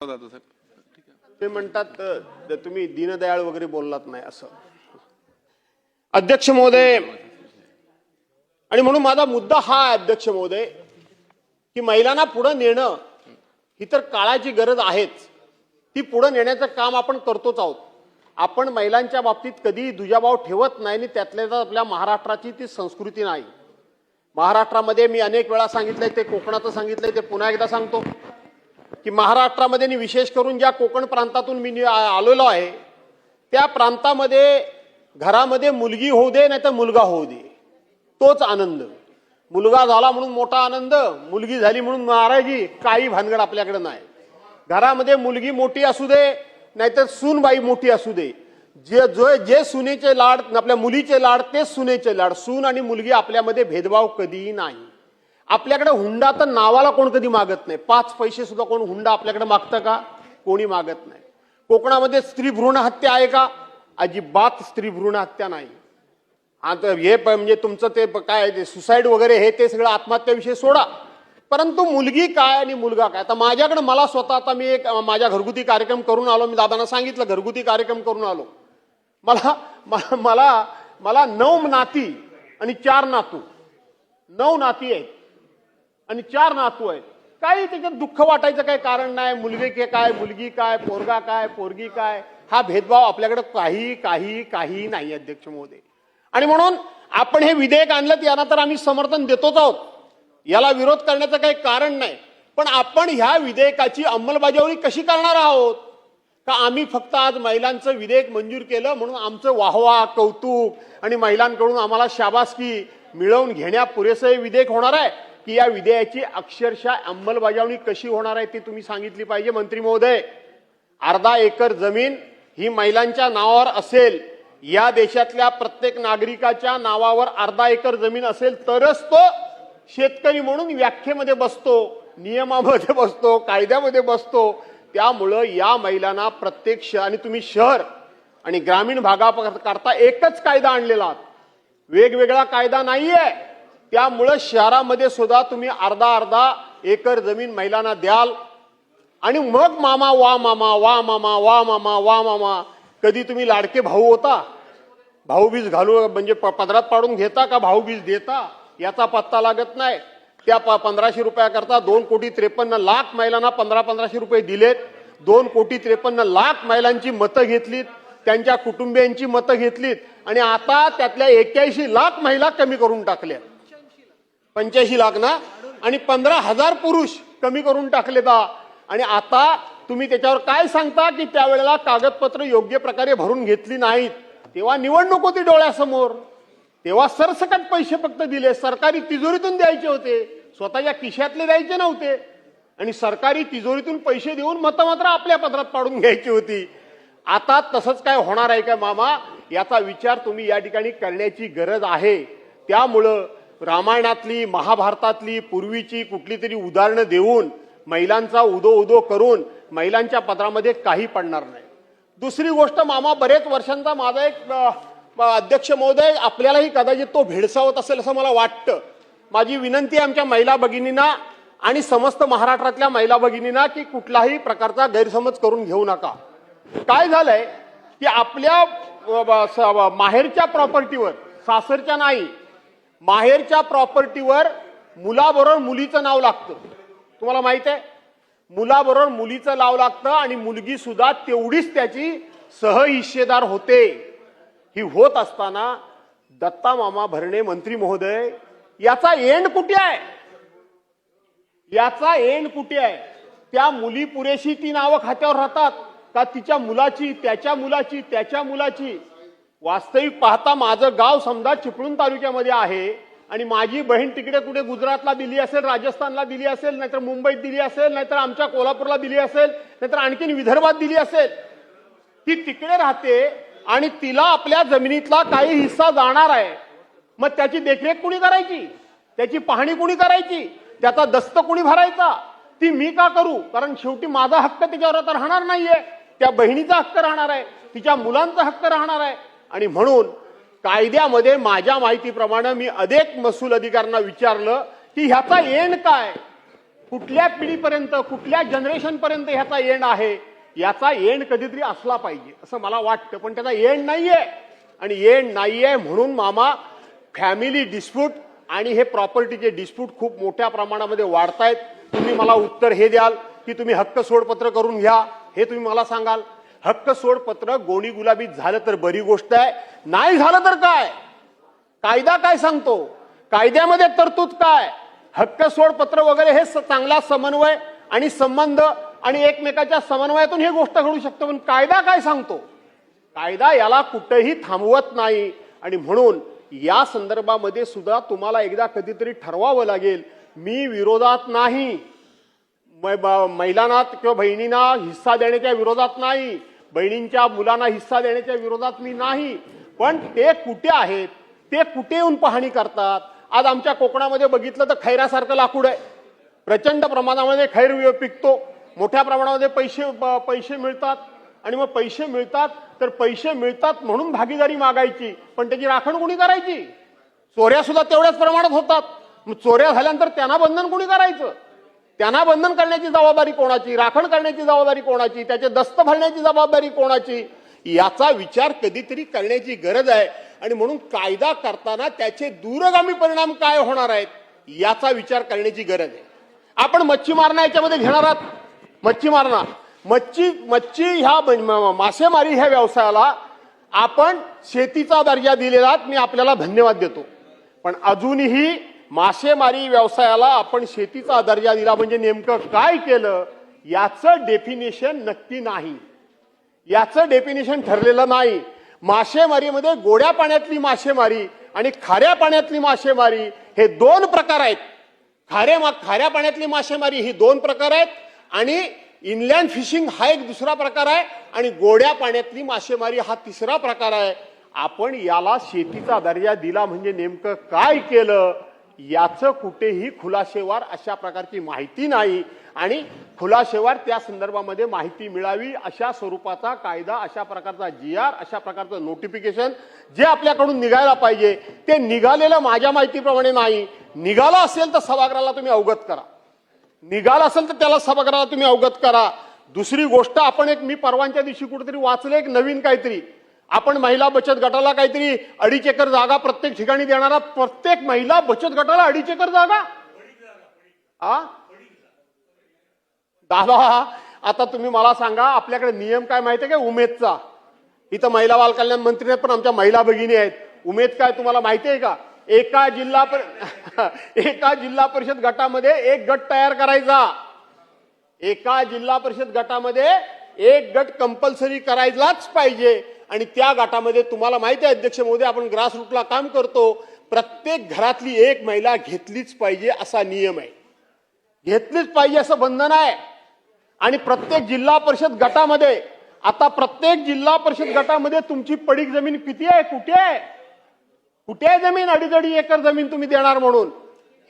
ते म्हणतात तुम्ही दीनदयाळ वगैरे बोललात नाही असं. अध्यक्ष महोदय, आणि म्हणून माझा मुद्दा हा आहे अध्यक्ष महोदय की महिलांना पुढे नेणं ही तर काळाची गरज आहेच. ती पुढे नेण्याचं काम आपण करतोच आहोत. आपण महिलांच्या बाबतीत कधी दुजाभाव ठेवत नाही आणि त्यातल्या त्यात आपल्या महाराष्ट्राची ती संस्कृती नाही. महाराष्ट्रामध्ये मी अनेक वेळा सांगितलंय, ते कोकणाचं सांगितलंय, ते पुन्हा एकदा सांगतो की महाराष्ट्रामध्ये आणि विशेष करून ज्या कोकण प्रांतातून मी आलेलो आहे त्या प्रांतामध्ये घरामध्ये मुलगी होऊ दे नाही तर मुलगा होऊ दे, तोच आनंद. मुलगा झाला म्हणून मोठा आनंद, मुलगी झाली म्हणून नाराजी, काही भानगड आपल्याकडे नाही. घरामध्ये मुलगी मोठी असू दे नाहीतर सूनबाई मोठी असू दे, जे सुनेचे लाड, आपल्या मुलीचे लाड ते सुनेचे लाड. सून आणि मुलगी आपल्यामध्ये भेदभाव कधीही नाही. आपल्याकडे हुंडा तर नावाला कोण कधी मागत नाही. 5 पैसे सुद्धा कोण हुंडा आपल्याकडे मागतं का? कोणी मागत नाही. कोकणामध्ये स्त्री भ्रूण हत्या आहे का? अजिबात स्त्री भ्रूण हत्या नाही. आता हे म्हणजे तुमचं ते काय ते सुसाईड वगैरे हे ते सगळं आत्महत्याविषयी सोडा, परंतु मुलगी काय आणि मुलगा काय. आता माझ्याकडे मला स्वतः, आता मी एक माझ्या घरगुती कार्यक्रम करून आलो. मी दादांना सांगितलं घरगुती कार्यक्रम करून आलो. मला 9 नाती आणि 4 नातू, 9 नाती आहेत आणि 4 नातू आहेत. काही त्याच्यात दुःख वाटायचं काही कारण नाही. मुलगी काय, मुलगी काय, पोरगा काय, पोरगी काय, हा भेदभाव आपल्याकडे काही नाही अध्यक्ष महोदय. आणि म्हणून आपण हे विधेयक आणलं, याला तर आम्ही समर्थन देतोच आहोत, याला विरोध करण्याचं काही कारण नाही. पण आपण ह्या विधेयकाची अंमलबजावणी कशी करणार आहोत? का आम्ही फक्त आज महिलांचं विधेयक मंजूर केलं म्हणून आमचं वाहवा, कौतुक आणि महिलांकडून आम्हाला शाबासकी मिळवून घेण्या पुरेसं हे विधेयक होणार आहे? की या विधेयकाची अक्षरशः अंमलबजावणी कशी होणार आहे ती तुम्ही सांगितली पाहिजे मंत्री महोदय. 1/2 एकर जमीन ही महिलांच्या नावावर असेल, या देशातल्या प्रत्येक नागरिकाच्या नावावर 1/2 एकर जमीन असेल तरच तो शेतकरी म्हणून व्याख्येमध्ये बसतो, नियमामध्ये बसतो, कायद्यामध्ये बसतो. त्यामुळं या महिलांना प्रत्येक आणि तुम्ही शहर आणि ग्रामीण भागाकरता एकच कायदा आणलेला आहात, वेगवेगळा कायदा नाहीये. त्यामुळं शहरामध्ये सुद्धा तुम्ही 1/2 एकर जमीन महिलांना द्याल आणि मग मामा वा मामा वा मामा वा मामा वा मामा. कधी तुम्ही लाडके भाऊ होता, भाऊबीज घालू म्हणजे पदरात पाडून घेता का भाऊबीज देता याचा पत्ता लागत नाही. त्या 1500 रुपयाकरता 2,53,00,000 महिलांना 1500 रुपये दिलेत. 2,53,00,000 महिलांची मतं घेतलीत, त्यांच्या कुटुंबियांची मतं घेतलीत आणि आता त्यातल्या 81 लाख महिला कमी करून टाकल्या. 85 लाख ना, आणि 15,000 पुरुष कमी करून टाकले. आणि आता तुम्ही त्याच्यावर काय सांगता की त्यावेळेला कागदपत्र योग्य प्रकारे भरून घेतली नाहीत. तेव्हा निवडणूक होती डोळ्यासमोर, तेव्हा सरसकट पैसे फक्त दिले. सरकारी तिजोरीतून द्यायचे होते, स्वतःच्या खिशातले द्यायचे नव्हते. आणि सरकारी तिजोरीतून पैसे देऊन मतं मात्र आपल्या पदरात पाडून घ्यायची होती. आता तसंच काय होणार आहे का मामा? याचा विचार तुम्ही या ठिकाणी करण्याची गरज आहे. त्यामुळं रामायणातली, महाभारतातली पूर्वीची कुठली तरी उदाहरणं देऊन महिलांचा उदो करून महिलांच्या पदरामध्ये काही पडणार नाही. दुसरी गोष्ट मामा, बरेच वर्षांचा माझा एक अध्यक्ष महोदय, आपल्यालाही कदाचित तो भेडसावत असेल असं मला वाटतं. माझी विनंती आहे आमच्या महिला भगिनींना आणि समस्त महाराष्ट्रातल्या महिला भगिनींना की कुठलाही प्रकारचा गैरसमज करून घेऊ नका. काय झालंय की आपल्या माहेरच्या प्रॉपर्टीवर, सासरच्या नाही, माहेरच्या प्रॉपर्टीवर मुलाबरोबर मुलीचं नाव लागतं. तुम्हाला माहित आहे, मुलाबरोबर मुलीचं नाव लागतं आणि मुलगी सुद्धा तेवढीच त्याची सहहिस्सेदार होते. ही होत असताना दत्ता मामा भरणे मंत्री महोदय, याचा एंड कुठे आहे? याचा एंड कुठे आहे? त्या मुली पुरेशी ती नावं खात्यावर राहतात का तिच्या मुलाची, त्याच्या मुलाची, त्याच्या मुलाची? वास्तविक पाहता माझं गाव समजा चिपळूण तालुक्यामध्ये आहे आणि माझी बहीण तिकडे कुठे गुजरातला दिली असेल, राजस्थानला दिली असेल, नाहीतर मुंबईत दिली असेल, नाहीतर आमच्या कोल्हापूरला दिली असेल, नाहीतर आणखीन विदर्भात दिली असेल. ती तिकडे राहते आणि तिला आपल्या जमिनीतला काही हिस्सा जाणार आहे. मग त्याची देखरेख कुणी करायची? त्याची पाहणी कुणी करायची? त्याचा दस्त कुणी भरायचा? ती मी का करू? कारण शेवटी माझा हक्क तिच्यावर आता राहणार नाहीये, त्या बहिणीचा हक्क राहणार आहे, तिच्या मुलांचा हक्क राहणार आहे. आणि म्हणून कायद्यामध्ये माझ्या माहितीप्रमाणे मी अनेक महसूल अधिकाऱ्यांना विचारलं की ह्याचा एंड काय? कुठल्या पिढीपर्यंत, कुठल्या जनरेशन पर्यंत ह्याचा एंड आहे, याचा एंड कधीतरी असला पाहिजे असं मला वाटतं. पण त्याचा एंड नाहीये. आणि एंड नाहीये म्हणून मामा फॅमिली डिस्प्यूट आणि हे प्रॉपर्टीचे डिस्प्यूट खूप मोठ्या प्रमाणामध्ये वाढतायत. तुम्ही मला उत्तर हे द्याल की तुम्ही हक्क सोडपत्र करून घ्या, हे तुम्ही मला सांगाल. हक्क सोडपत्र गोणी गुलाबीत झालं तर बरी गोष्ट आहे, नाही झालं तर काय? कायदा काय सांगतो? कायद्यामध्ये तरतूद काय? हक्क सोडपत्र वगैरे हे चांगला समन्वय आणि संबंध आणि एकमेकाच्या समन्वयातून हे गोष्ट घडू शकते. पण कायदा काय सांगतो? कायदा याला कुठेही थांबवत नाही. आणि म्हणून या संदर्भामध्ये सुद्धा तुम्हाला एकदा कधीतरी ठरवावं लागेल. मी विरोधात नाही, महिलांना किंवा बहिणींना हिस्सा देण्याच्या विरोधात नाही, बहिणींच्या मुलांना हिस्सा देण्याच्या विरोधात मी नाही. पण ते कुठे आहेत, ते कुठे येऊन पाहणी करतात? आज आमच्या कोकणामध्ये बघितलं तर खैरासारखं लाकूड आहे, प्रचंड प्रमाणामध्ये खैर पिकतो, मोठ्या प्रमाणामध्ये पैसे मिळतात. आणि मग पैसे मिळतात तर पैसे मिळतात म्हणून भागीदारी मागायची, पण त्याची राखण कोणी करायची? चोऱ्या सुद्धा तेवढ्याच प्रमाणात होतात. मग चोऱ्या झाल्यानंतर त्यांना बंधन कोणी करायचं? त्यांना बंधन करण्याची जबाबदारी कोणाची? राखण करण्याची जबाबदारी कोणाची? त्याचे दस्त भरण्याची जबाबदारी कोणाची? याचा विचार कधीतरी करण्याची गरज आहे. आणि म्हणून कायदा करताना त्याचे दूरगामी परिणाम काय होणार आहेत याचा विचार करण्याची गरज आहे. आपण मच्छी मारणं याच्यामध्ये घेणार आहात. मच्छी ह्या मासेमारी ह्या व्यवसायाला आपण शेतीचा दर्जा दिलेला, मी आपल्याला धन्यवाद देतो. पण अजूनही मासेमारी व्यवसायाला आपण शेतीचा दर्जा दिला म्हणजे नेमकं काय केलं याचं डेफिनेशन नक्की नाही, याचं डेफिनेशन ठरलेलं नाही. मासेमारीमध्ये गोड्या पाण्यातली मासेमारी आणि खाऱ्या पाण्यातली मासेमारी हे दोन प्रकार आहेत. खाऱ्या पाण्यातली मासेमारी ही दोन प्रकार आहेत आणि इनलँड फिशिंग हा एक दुसरा प्रकार आहे आणि गोड्या पाण्यातली मासेमारी हा तिसरा प्रकार आहे. आपण याला शेतीचा दर्जा दिला म्हणजे नेमकं काय केलं याचं कुठेही खुलासेवार अशा प्रकारची माहिती नाही. आणि खुलासेवार त्या संदर्भामध्ये माहिती मिळावी अशा स्वरूपाचा कायदा, अशा प्रकारचा GR, अशा प्रकारचं नोटिफिकेशन जे आपल्याकडून निघायला पाहिजे ते निघालेलं माझ्या माहितीप्रमाणे नाही. निघालं असेल तर सभागृहाला तुम्ही अवगत करा, निघाला असेल तर त्याला सभागृहाला तुम्ही अवगत करा. दुसरी गोष्ट, आपण मी परवांच्या दिवशी कुठेतरी वाचलं एक नवीन काहीतरी, आपण महिला बचत गटाला काहीतरी 2.5 एकर जागा प्रत्येक ठिकाणी देणारा, प्रत्येक महिला बचत गटाला 2.5 एकर जागा. दादा आता तुम्ही मला सांगा, आपल्याकडे नियम काय माहिती आहे का उमेदचा? इथं महिला बाल कल्याण मंत्री आहेत पण आमच्या महिला भगिनी आहेत. उमेद काय तुम्हाला माहिती आहे का? एका जिल्हा परिषद गटामध्ये एक गट तयार करायचा. एका जिल्हा परिषद गटामध्ये एक गट कंपल्सरी करायलाच पाहिजे. आणि त्या गटामध्ये तुम्हाला माहिती आहे अध्यक्ष महोदय, आपण ग्रासरूटला काम करतो, प्रत्येक घरातली एक महिला घेतलीच पाहिजे असा नियम आहे, घेतलीच पाहिजे असं बंधन आहे. आणि प्रत्येक जिल्हा परिषद गटामध्ये, आता प्रत्येक जिल्हा परिषद गटामध्ये तुमची पडीक जमीन किती आहे, कुठे आहे, कुठे आहे जमीन? 2.5 एकर जमीन तुम्ही देणार म्हणून.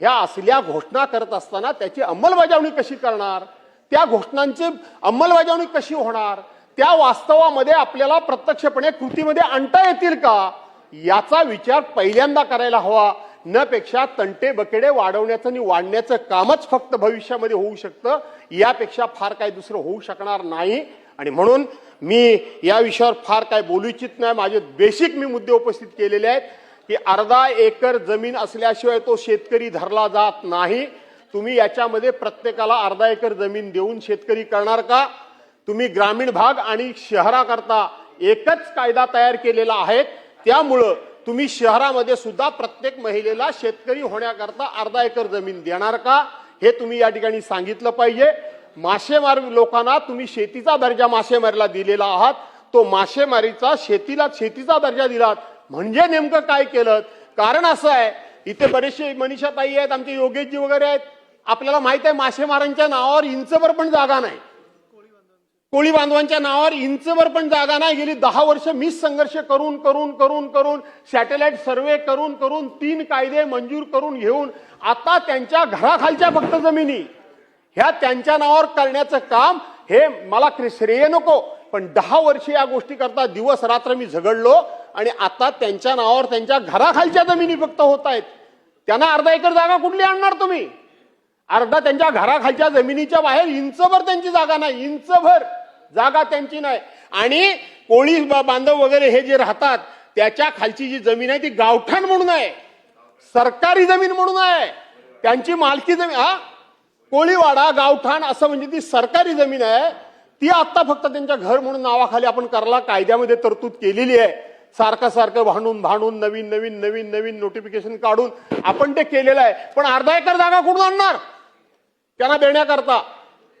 ह्या असल्या घोषणा करत असताना त्याची अंमलबजावणी कशी करणार, त्या घोषणांची अंमलबजावणी कशी होणार, त्या वास्तवामध्ये आपल्याला प्रत्यक्षपणे कृतीमध्ये आणता येतील का याचा विचार पहिल्यांदा करायला हवा. न पेक्षा तंटे बकेडे वाढवण्याचं आणि वाढण्याचं कामच फक्त भविष्यामध्ये होऊ शकतं, यापेक्षा फार काही दुसरं होऊ शकणार नाही. आणि म्हणून मी या विषयावर फार काय बोलू इच्छित नाही. माझे बेसिक मी मुद्दे उपस्थित केलेले आहेत की 1/2 एकर जमीन असल्याशिवाय तो शेतकरी धरला जात नाही. तुम्ही याच्यामध्ये प्रत्येकाला 1/2 एकर जमीन देऊन शेतकरी करणार का? तुम्ही ग्रामीण भाग आणि शहराकरता एकच कायदा तयार केलेला आहे. त्यामुळं तुम्ही शहरामध्ये सुद्धा प्रत्येक महिलेला शेतकरी होण्याकरता 1/2 एकर जमीन देणार का हे तुम्ही या ठिकाणी सांगितलं पाहिजे. मासेमारी लोकांना तुम्ही शेतीचा दर्जा मासेमारीला दिलेला आहात, तो मासेमारीचा शेतीचा दर्जा दिलात म्हणजे नेमकं काय केलं? कारण असं आहे, इथे बरेचसे मनीषाताई आहेत, आमचे योगेशजी वगैरे आहेत, आपल्याला माहित आहे मासेमारांच्या नावावर इंचभर पण जागा नाही, कोळी बांधवांच्या नावावर इंचभर पण जागा नाही. गेली 10 वर्ष मीच संघर्ष करून सॅटेलाइट सर्वे करून 3 कायदे मंजूर करून घेऊन आता त्यांच्या घराखालच्या फक्त जमिनी ह्या त्यांच्या नावावर करण्याचं काम, हे मला श्रेय नको, पण 10 वर्ष या गोष्टी करता दिवस रात्र मी झगडलो आणि आता त्यांच्या नावावर त्यांच्या घराखालच्या जमिनी फक्त होत आहेत. त्यांना 1/2 एकर जागा कुठली आणणार तुम्ही? अर्धा त्यांच्या घराखालच्या जमिनीच्या बाहेर इंचभर त्यांची जागा नाही, इंचभर जागा त्यांची नाही. आणि कोळी बांधव वगैरे हे जे राहतात त्याच्या खालची जी जमीन आहे ती गावठाण म्हणून आहे, सरकारी जमीन म्हणून आहे, त्यांची मालकी जमीन. कोळीवाडा गावठाण असं म्हणजे ती सरकारी जमीन आहे. ती आता फक्त त्यांच्या घर म्हणून नावाखाली आपण करायला कायद्यामध्ये तरतूद केलेली आहे. सारखं सारखं भांडून नवीन नवीन नवीन नवीन नोटिफिकेशन काढून आपण ते केलेलं आहे. पण अर्धा एकर जागा कुठून आणणार त्यांना देण्याकरता?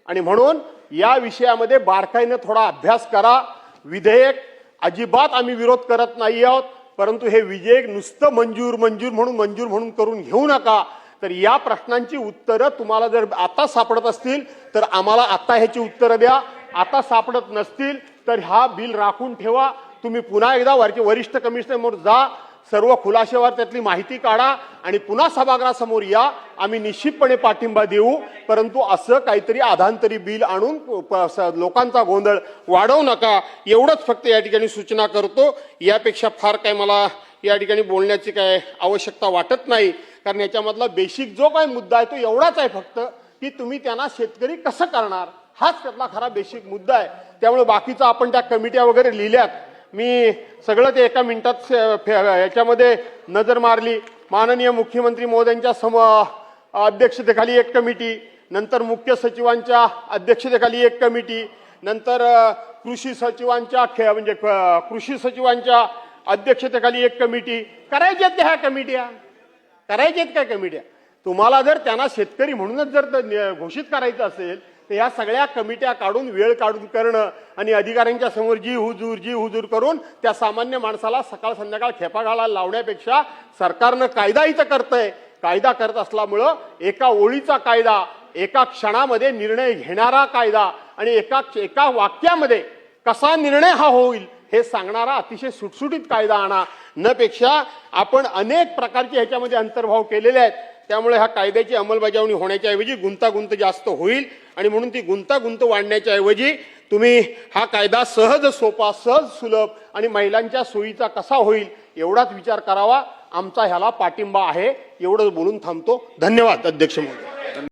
आणि म्हणून या विषयामध्ये बारकाईने थोडा अभ्यास करा. विधेयक अजिबात आम्ही विरोध करत नाही आहोत, परंतु हे विधेयक नुसतं मंजूर म्हणून करून घेऊ नका. तर या प्रश्नांची उत्तरं तुम्हाला जर आता सापडत असतील तर आम्हाला आता ह्याची उत्तरं द्या. आता सापडत नसतील तर हा बिल राखून ठेवा. तुम्ही पुन्हा एकदा वरिष्ठ कमिशनरसमोर जा, सर्व खुलासेवर त्यातली माहिती काढा आणि पुन्हा सभागृहासमोर या. आम्ही निश्चितपणे पाठिंबा देऊ, परंतु असं काहीतरी आधांतरी बिल आणून लोकांचा गोंधळ वाढवू नका. एवढंच फक्त या ठिकाणी सूचना करतो. यापेक्षा फार काय मला या ठिकाणी बोलण्याची काय आवश्यकता वाटत नाही, कारण याच्यामधला बेसिक जो काही मुद्दा आहे तो एवढाच आहे फक्त की तुम्ही त्यांना शेतकरी कसं करणार, हाच त्यातला खरा बेसिक मुद्दा आहे. त्यामुळे बाकीचं आपण त्या कमिट्या वगैरे लिहिल्यात, मी सगळं ते एका मिनिटात याच्यामध्ये नजर मारली. माननीय मुख्यमंत्री महोदयांच्या अध्यक्षतेखाली एक कमिटी, नंतर मुख्य सचिवांच्या अध्यक्षतेखाली एक कमिटी, नंतर कृषी सचिवांच्या अध्यक्षतेखाली एक कमिटी. करायच्यात ह्या कमिट्या, करायच्यात काय कमिट्या? तुम्हाला जर त्यांना शेतकरी म्हणूनच जर घोषित करायचं असेल तर या सगळ्या कमिट्या काढून वेळ काढून करणं आणि अधिकाऱ्यांच्या समोर जी हुजूर करून त्या सामान्य माणसाला सकाळ संध्याकाळ खेपा घालायला लावण्यापेक्षा सरकारनं कायदा इथं करतंय. कायदा करत असल्यामुळं एका ओळीचा कायदा, एका क्षणामध्ये निर्णय घेणारा कायदा आणि एका वाक्यामध्ये कसा निर्णय हा होईल हे सांगणारा अतिशय सुटसुटीत कायदा आणा. नपेक्षा आपण अनेक प्रकारचे ह्याच्यामध्ये अंतर्भाव केलेले आहेत. त्यामुळे ह्या कायद्याची अंमलबजावणी होण्याच्या ऐवजी गुंतागुंत जास्त होईल आणि म्हणून ती गुंतागुंत वाढण्याच्या ऐवजी तुम्ही हा कायदा सहज सोपा, सहज सुलभ आणि महिलांच्या सोयीचा कसा होईल एवढाच विचार करावा. आमचा ह्याला पाठिंबा आहे. एवढंच बोलून थांबतो. धन्यवाद अध्यक्ष महोदय.